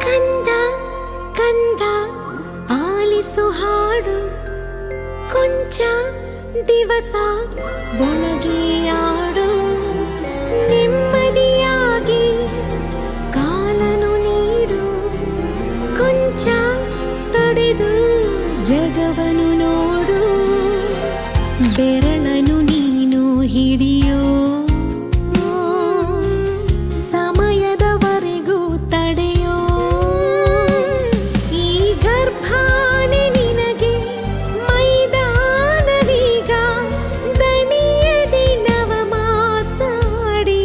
ಕಂದ ಕಂದ ಆಲಿಸು ಹಾಡು, ಕೊಂಚ ದಿವಸ ಒಳಗೆ ಆಡು, ನೆಮ್ಮದಿಯಾಗಿ ಕಾಲನು ನೀಡು, ಕೊಂಚ ತಡೆದು ಜಗವನು ನೋಡು, ಬೆರಳನು ನೀನು ಹಿಡಿಯೋ, ಸಮಯದವರೆಗೂ ತಡೆಯೋ, ಈ ಗರ್ಭಾನೆ ನಿನಗೆ ಮೈದಾನವೀಗ, ದಣಿಯದಿ ನವಮಾಸಾಡಿ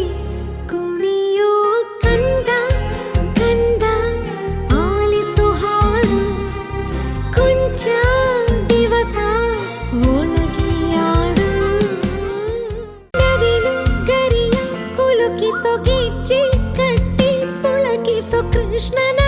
ಕುಣಿಯೋ, ಕಂದ ಕಂದ ಆಲಿಸು ಹಾಡು, ಕೊಂಚ ದಿವಸ ಒಳಗೆ ಆಡು, ನವಿಲು ಗರಿಯ ಕುಲುಕಿಸೋ ಗೆಜ್ಜೆ ಕಟ್ಟಿ ಪುಳಕಿಸೋ ಕೃಷ್ಣನ